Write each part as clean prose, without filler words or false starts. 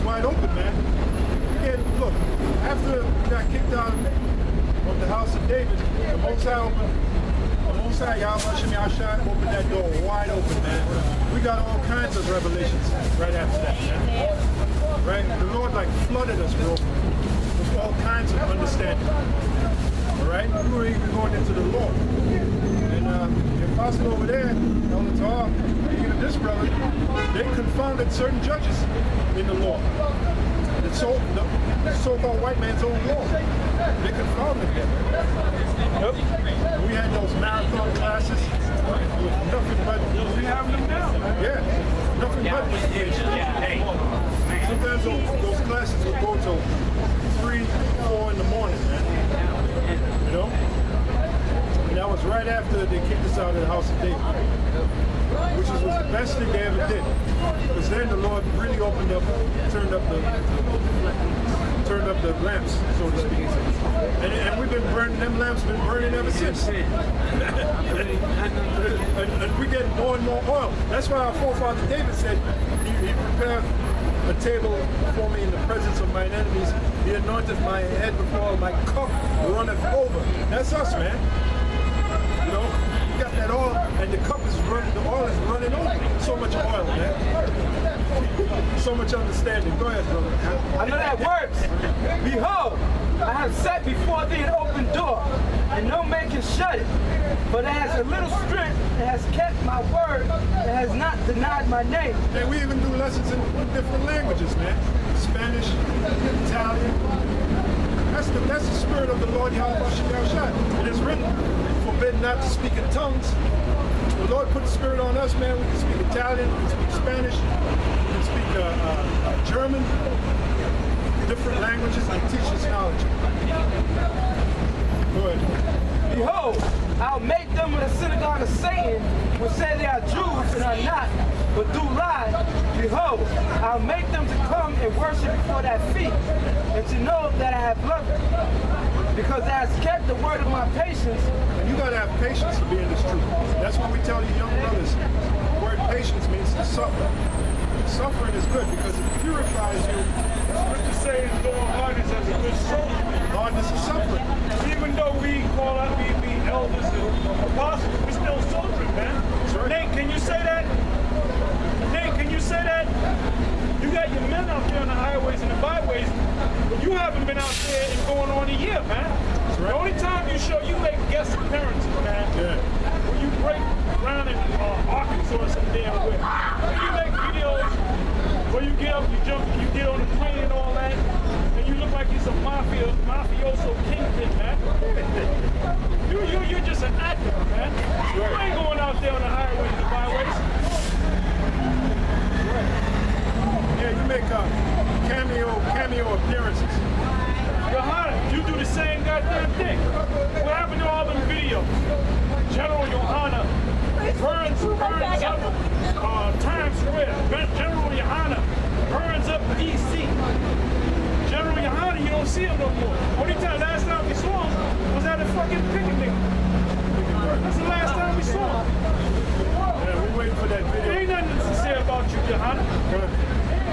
wide open, man. Again, look, after we got kicked out of the house of David, the Most High opened that door wide open, man. We got all kinds of revelations right after that, man. Right? The Lord like flooded us, bro, with all kinds of understanding. All right? We were even going into the law. And the apostle over there, Elder Tar, even this brother, they confounded certain judges in the law. The so-called white man's own law. They confounded them. Yep. We had those marathon classes with nothing but... We have them now. Yeah. Nothing but... Sometimes those classes would go till 3, 4 in the morning, man. You know? And that was right after they kicked us out of the house of David. Which was the best thing they ever did. Because then the Lord really opened up, turned up the lamps, so to speak. And we've been burning, them lamps been burning ever since. and we get more and more oil. That's why our forefather David said, he prepared a table before me in the presence of mine enemies. He anointed my head with oil, my cup runneth over. That's us, man. You know? Got that oil, and the cup is running, the oil is running over. So much oil, man. So much understanding. Go ahead, brother. I know that works. Behold, I have set before thee an open door, and no man can shut it. But it has a little strength, it has kept my word, it has not denied my name. And we even do lessons in different languages, man. Spanish, Italian. That's the spirit of the Lord Yahweh. It is written, forbidden not to speak in tongues. The Lord put the spirit on us, man. We can speak Italian, we can speak Spanish, we can speak German, different languages, and teach us knowledge. Go ahead. Behold, I'll make them of the synagogue of Satan, which say they are Jews and are not, but do lie. Behold, I'll make them to come and worship before thy feet, and to know that I have loved them. Because thou hast kept the word of my patience. And you gotta have patience to be in this truth. That's what we tell you young brothers. The word patience means to suffer. Suffering is good because it purifies you. What you say is doing hardness as a good soldier. Hardness is suffering. Even though we call out we elders and apostles, we still soldiering, man. Right. Nate, can you say that? Nate, can you say that? You got your men out there on the highways and the byways, but you haven't been out there in going on a year, man. Right. The only time you show, you make guest appearances, man. Yeah. When you break ground in Arkansas or some damn way. When you make videos where you get up, you jump, you get on the plane and all that, and you look like you're some mafioso kingpin, man. You're just an actor, man. You ain't going out there on the highways and the byways. Yeah, you make cameo appearances. Johanna, you do the same goddamn thing. What happened to all them videos? General Johanna burns up Times Square. General Johanna burns up DC. General Johanna, you don't see him no more. Only time, last time we saw him was at a fucking picnic. That's the last time we saw him. Yeah, we're waiting for that video. There ain't nothing to say about you, Johanna.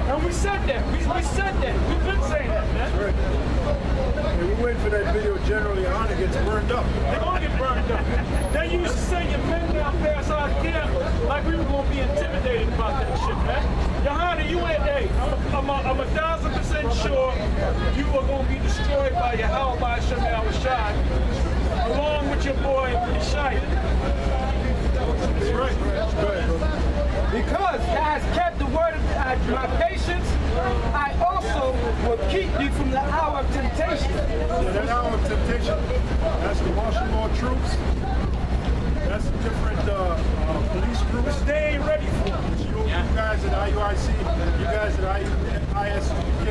And we said that. We said that. We've been saying that, man. That's right. Yeah, we're waiting for that video. Generally, Johanna gets burned up. They're going to get burned up. They used to say your men down past our camp like we were going to be intimidated about that shit, man. Johanna, you ain't, hey, I'm 1,000% sure you are going to be destroyed by your How by Shemal Shai, along with your boy, Shai. That's right. Go ahead, brother. Because thou hast kept the word of my patience, I also will keep thee from the hour of temptation. Yeah, that hour of temptation, that's the martial law troops. That's the different police groups. They ain't ready for it. You guys at IUIC, you guys at ISUK,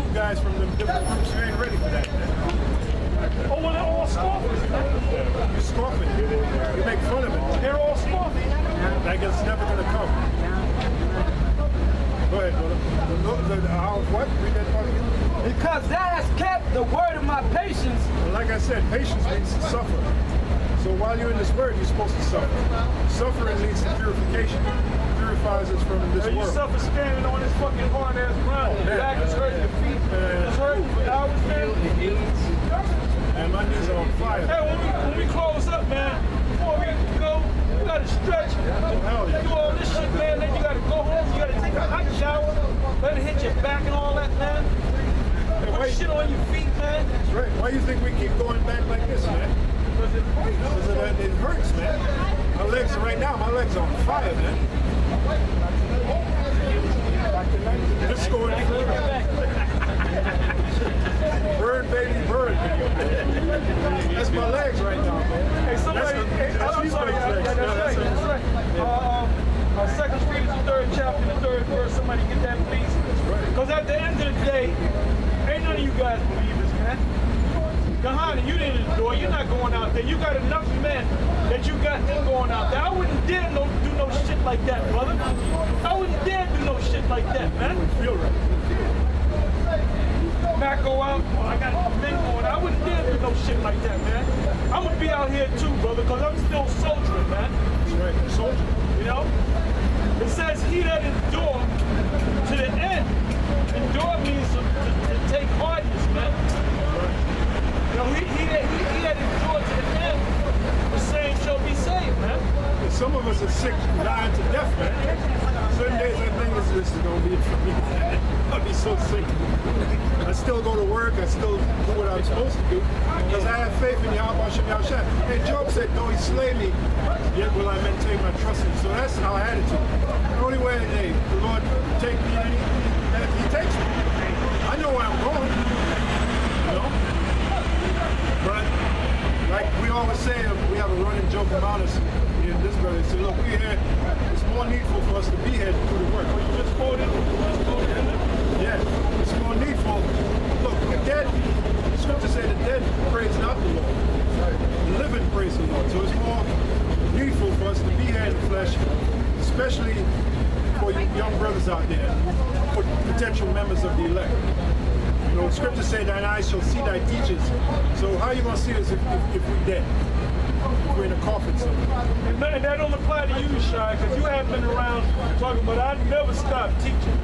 you guys from the different groups, you ain't ready for that, man. Oh, well, they're all scoffers. You scoff it. You make fun of it. They're all scoffers. Like it's never going to come. Go ahead, brother. The hour of what? Read that part again. Because thou hast kept the word of my patience. Well, like I said, patience means to suffer. So while you're in this word, you're supposed to suffer. Suffering leads to purification. Purifies us from this You world. suffer standing on this fucking hard-ass ground. man. My knees are on fire. Hey, when we close up, man, before we go, you gotta stretch, do all this shit, man. Then you gotta go home. You gotta take a hot shower, let it hit your back and all that, man. Put shit on your feet, man. That's right. Why do you think we keep going back like this, man? Because it hurts, man. My legs are right now. My legs are on fire, man. Just going burn, baby, burn. That's my legs right now, man. Hey, somebody, I'm sorry. That's right. 2 Peter, the 3rd chapter, the 3rd verse. Somebody get that, please. Because at the end of the day, ain't none of you guys believers, man. Johanna, you didn't endure. You're not going out there. You got enough men that you got them going out there. I wouldn't dare do no shit like that, brother. I wouldn't dare do no shit like that, man. Feel right. Mac go out, I got men going. I wouldn't dare do no shit like that, man. I'm gonna be out here too, brother, because I'm still soldiering, man. That's right. Soldier. You know? It says he that endure to the end. Endure means to take hardness, man. You know, he that endure to the end, the same shall be saved, man. And some of us are sick, dying to death, man. Certain days I think this is going to be it for me. I'll be so sick. I still go to work. I still do what I'm supposed to do because I have faith in Yahweh Shem Yahushua. Hey, Job said, though he slay me, yet will I maintain my trust in him. So that's our attitude. The only way, hey, the Lord take me, and he takes me. I know where I'm going, you know? But like we always say, we have a running joke about us in this brother. Say, look, we're here. It's more needful for us to be here to do the work. You just quoted. Yeah, it's more needful. Look, the dead, the scripture say the dead praise not the Lord. The living praise the Lord. So it's more needful for us to be here in the flesh, especially for you young brothers out there, for potential members of the elect. You know, the scripture say thine eyes shall see thy teachers. So how are you going to see us if we're dead? If we're in a coffin somewhere? And that don't apply to you, Shy, because you haven't been around talking about I never stopped teaching.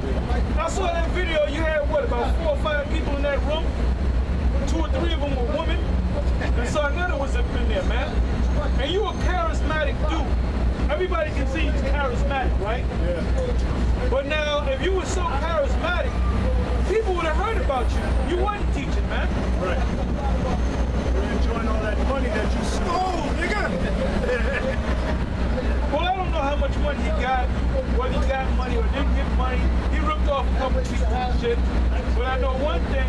I saw that video, you had what, about 4 or 5 people in that room? 2 or 3 of them were women. And so another was up in there, man. And you a charismatic dude. Everybody can see he's charismatic, right? Yeah. But now, if you were so charismatic, people would have heard about you. You wasn't teaching, man. Right. We're enjoying all that money that you stole, nigga. Well, I don't know how much money he got, whether he got money or didn't get money. He ripped off a couple people and shit. But I know one thing,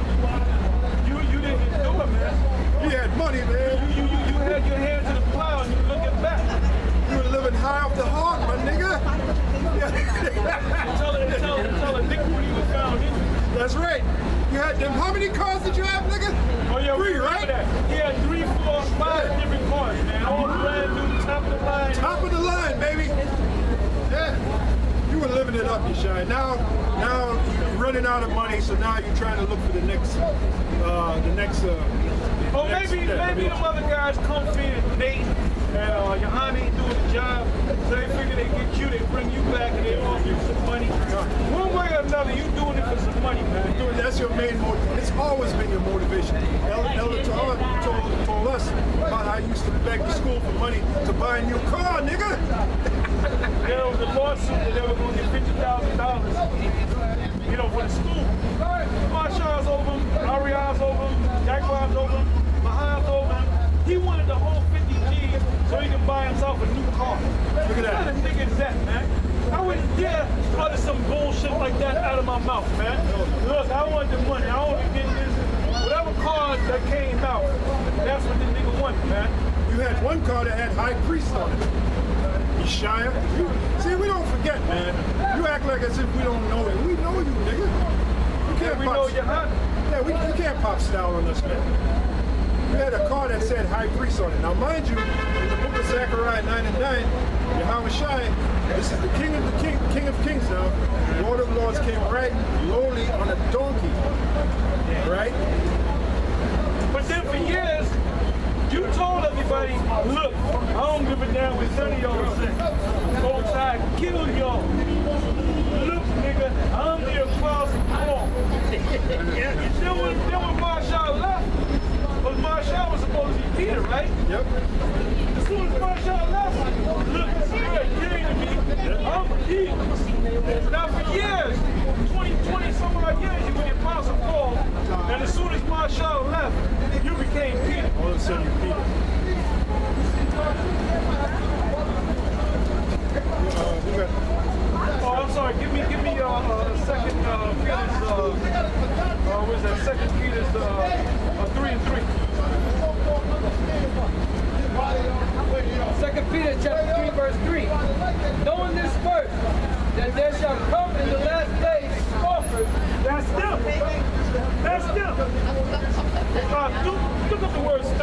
you didn't do it, man. You had money, man. You had your hand to the plow and you looking back. You were living high off the hog, my nigga. Tell a nigga when he was found in. That's right. You had them. How many cars did you have, nigga? Oh yeah, 3, right? That. He had 3, 4, 5 different cars, man. All brand new, top of the line. Top of the line, baby. Yeah. You were living it up, you shine. Now you're running out of money, so now you're trying to look for the next maybe them other guys comfy and dating, and Johanna ain't doing the job, so they figure they get you, they bring you back, and they offer you some money. One way or another, you doing it for some money, man. That's your main motive. It's always been your motivation. Elder told us about how you used to beg the school for money to buy a new car, nigga. There was a lawsuit that they were going to get $50,000, you know, for the school. Marshall's over him, Ariel's over him, Jaguar's over him, Mahan's over him. He wanted the whole 50 G's so he can buy himself a new car. Look at that. What kind of nigga is that, man? I wouldn't dare utter some bullshit like that out of my mouth, man. Look, I want the money. I want to get this. Whatever car that came out, that's what the nigga wanted, man. You had one car that had High Priest on it. Shia. See, we don't forget, man. You act like as if we don't know you. We know you, nigga. You can't know your hunt. Yeah, you can't pop style on us, man. We had a car that said High Priest on it. Now, mind you, in the book of Zechariah 9 and 9, Yahweh Shai, this is the King of Kings now. The Lord of Lords came right lowly on a donkey. Right? But then for years, you told everybody, look, I don't give a damn what none of y'all say. Go try to kill y'all. Look, nigga, I'm the applause of war. Then when Marshall left, because Marshall was supposed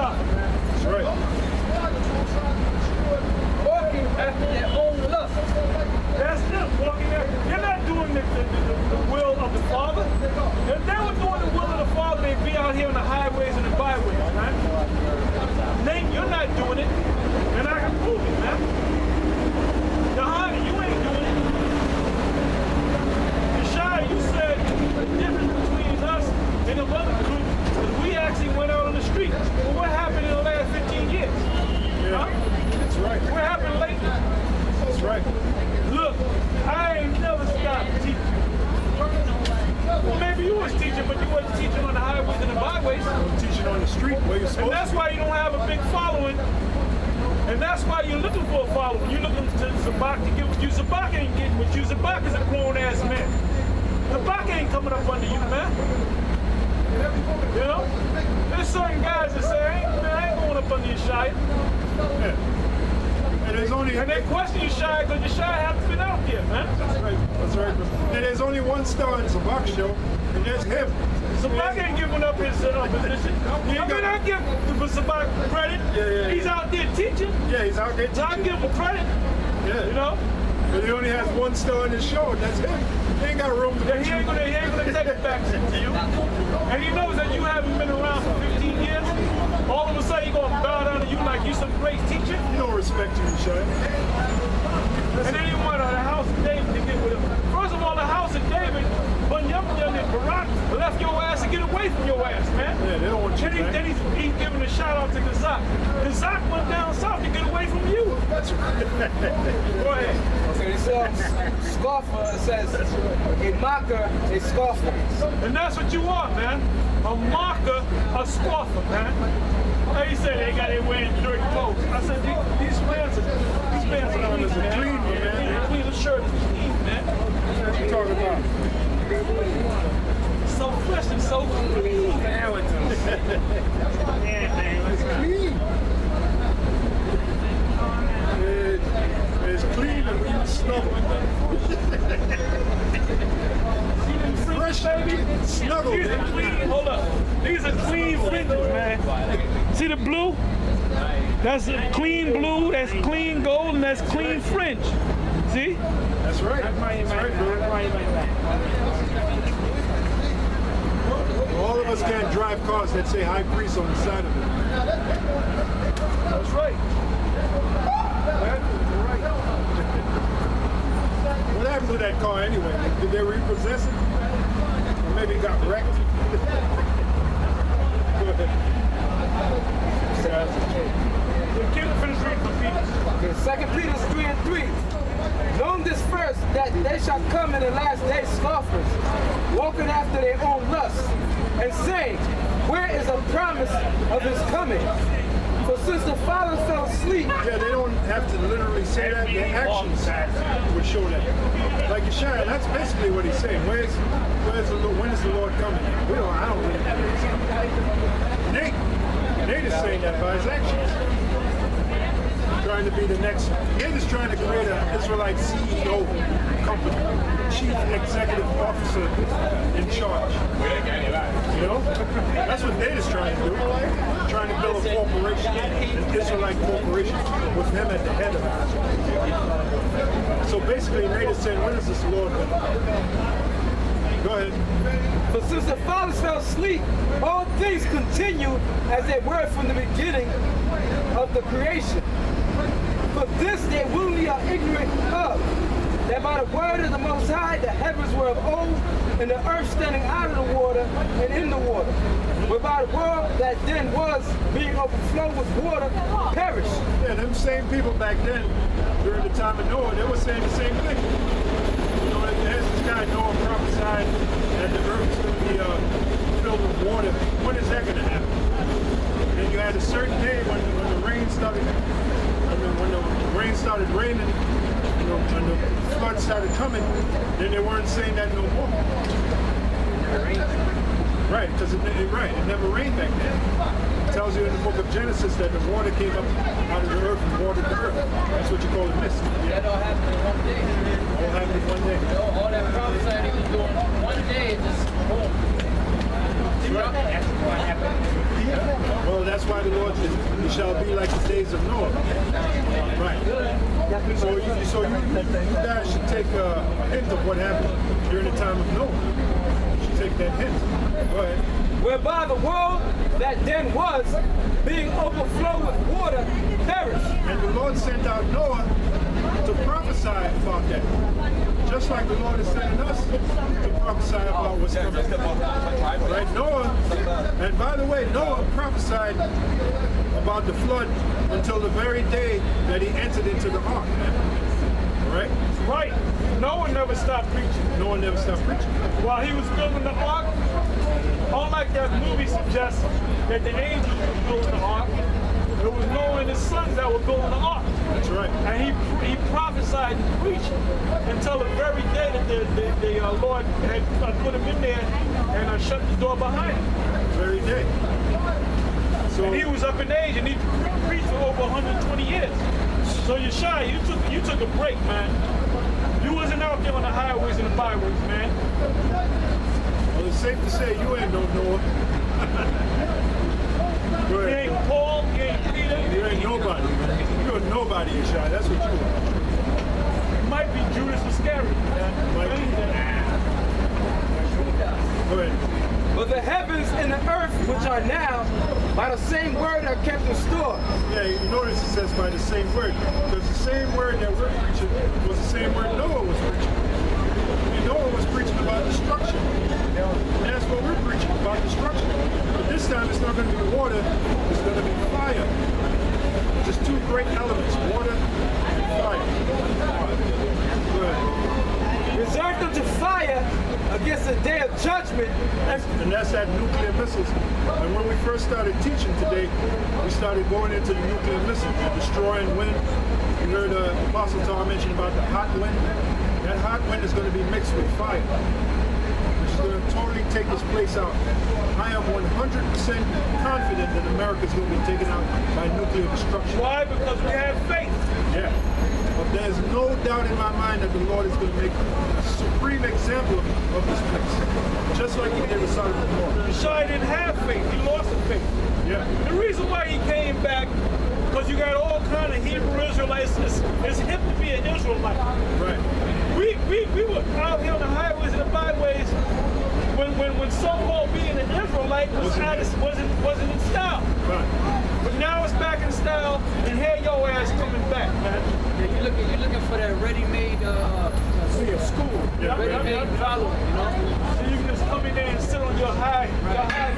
scoffer, man. That's right. Walking after their own lust. That's them walking there. You're not doing the will of the Father. If they were doing the will of the Father, they'd be out here on the highways and the byways, man. Nate, you're not doing it, and I can prove it, man. Johanna, you ain't doing it. Yeshaya, you said the difference between us and the other group is we actually went out on the street. Well, what happened in the last 15 years? Yeah, Huh? that's right. What happened lately? That's right. Look, I ain't never stopped teaching. Well, maybe you was teaching, but you wasn't teaching on the highways and the byways. Teaching on the street where you're supposed And that's why you don't have a big following. And that's why you're looking for a following. You're looking to Zabak to get what you. Zabak ain't getting what you. Zabak is a grown-ass man. Zabak ain't coming up under you, man. You know? There's certain guys that say, I ain't going up under Yeshaya. Yeah. And there's only... And they question Yeshaya because Yeshaya hasn't been out there, man. That's right. That's right. And there's only one star in Zabak's show, and that's him. Zabak ain't giving up his position. I give Zabak credit. Yeah. He's out there teaching. Yeah, he's out there So I teaching. give him credit. Yeah. You know? But he only has one star in his show, and that's him. He ain't got room to Yeah, he ain't gonna take it back to you. And he knows that you haven't been around for 15 years. All of a sudden, he's gonna bow down to you like you some great teacher. He don't respect you, Shai. And then he wanted the house of David to get with him. First of all, the house of David, Bunyamin and Barak left your ass to get away from your ass, man. Yeah, they don't want you back. Then he's giving a shout out to Kazak. Kazak went down south to get away from you. That's right. Go ahead. Okay, he says, scoffer, it says, a mocker, a scoffer. And that's what you are, man. A mocker, a scoffer, man. Hey, he said they got it wearing dirty clothes. I said, these pants are clean, man. Clean, the shirt is clean, man. What you talking about? So fresh and so clean. Now it's Clean. It's clean and we snuggle. Fresh, baby. Snuggle. These are clean, hold up. These are clean fringes, man. See the blue? That's clean blue, that's clean gold, and that's clean fringe. See? That's right. That's right, bro. All of us can't drive cars that say high priest on the side of it. That's right. What happened to that car anyway? Did they repossess it? Or maybe it got wrecked? Go ahead. Okay, 2 Peter 3:3. Knowing this first, that they shall come in the last days scoffers, walking after their own lusts, and saying, where is the promise of his coming? For since the fathers fell asleep... Yeah, they don't have to literally say that. Their actions would show that. Like Yeshaya, that's basically what he's saying. When is the Lord coming? I don't really know. Nate is saying that by his actions. Trying to be the next. Nate is trying to create an Israelite CEO company, chief executive officer in charge. You know? That's what Nate is trying to do. Trying to build a corporation, an Israelite corporation, with him at the head of it. So basically, Nate is saying, when is this Lord coming? Go ahead. For since the fathers fell asleep, all things continue as they were from the beginning of the creation. For this they willingly are ignorant of, that by the word of the Most High the heavens were of old, and the earth standing out of the water and in the water. But by the world that then was, being overflowed with water, perished. Yeah, them same people back then, during the time of Noah, they were saying the same thing. You know, there's this guy Noah prophesied that the earth is going to be filled with water. When is that going to happen? And you had a certain day when the rain started, when the rain started raining, when the flood started coming, then they weren't saying that no more. Right, because it never rained back then. It tells you in the book of Genesis that the water came up out of the earth and watered the earth. That's what you call a mist. That all happened in one day. All happened in one day. You know, all that prophesying he was doing one day, just boom. Right. That's what happened. Well, that's why the Lord You guys should take a hint of what happened during the time of Noah. You should take that hint. Go ahead. Whereby the world that then was, being overflowed with water, perished. And the Lord sent out Noah to prophesy about that. Just like the Lord is sending us to prophesy about what's coming. Right? Noah, and by the way, Noah prophesied about the flood until the very day that he entered into the ark. Right? Right. No one never stopped preaching. Noah never stopped preaching. While he was building the ark, unlike that movie suggests that the angels were building the ark, it was Noah and his sons that were building the ark. That's right. And he prophesied and preached until the very day that the Lord had put him in there and shut the door behind him. Very day. So And he was up in age and he preached for over 120 years. So Yeshua, you took a break, man. You wasn't out there on the highways and the byways, man. well, it's safe to say you ain't no Noah. Go You ahead. ain't Paul, you ain't Peter. You ain't nobody. You're nobody, Yeshua. That's what you are. You might be Judas Iscariot, man. Might be. Go ahead. But the heavens and the earth, which are now, by the same word are kept in store. Yeah, you notice it says by the same word. Because the same word that we're preaching was the same word Noah was preaching. And Noah was preaching about destruction. And that's what we're preaching, about destruction. But this time it's not going to be water, it's going to be fire. Just two great elements, water and fire. Go ahead. Reserved unto fire against the day of judgment. And that's that nuclear missiles. And when we first started teaching today, we started going into the nuclear missiles, the destroying wind. You heard Apostle Tom mention about the hot wind. That hot wind is going to be mixed with fire, which is going to totally take its place out. I am 100% confident that America is going to be taken out by nuclear destruction. Why? Because we have faith. Yeah. But there's no doubt in my mind that the Lord is going to make a supreme example of this place. Just like he did with Sodom and Gomorrah. Yeshua didn't have faith. He lost his faith. Yeah. The reason why he came back, because you got all kind of Hebrew Israelites. It's hip to be an Israelite. Right. We were out here on the highways and the byways when so-called being an Israelite wasn't in style. Right. But now it's back in style, and here your ass coming back, man. Yeah, you're looking for that ready-made school, Yeah, ready-made following, you know? So you can just come in there and sit on your high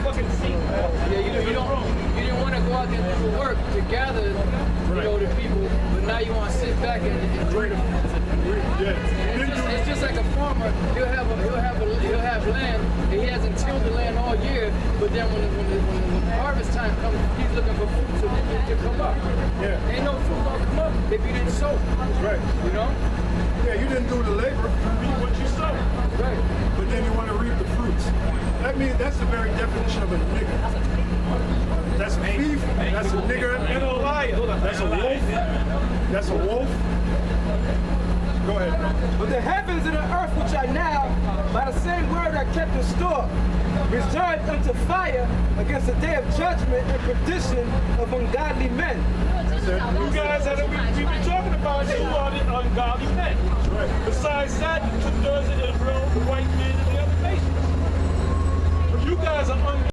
fucking seat, man. Yeah, you didn't want to go out there and do the work to gather, you know, the people, but now you want to sit back and enjoy the fruits of it. Yeah. It's just like a farmer. He'll have land, and he hasn't tilled the land all year. But then when harvest time comes, he's looking for fruit to come up. Yeah. Ain't no fruit gonna come up if you didn't sow. Right. You know? Yeah, you didn't do the labor, Reap what you sow. Right. but then you want to reap the fruits. That means that's the very definition of a nigger. That's a thief, that's a nigger, And a liar. that's a wolf, that's a wolf. Go ahead. But the heavens and the earth, which are now, by the same word are kept in store, reserved unto fire against the day of judgment and perdition of ungodly men. You guys that we've been talking about, you are the ungodly men. Right. Besides that, the 2/3 of Israel, the white men,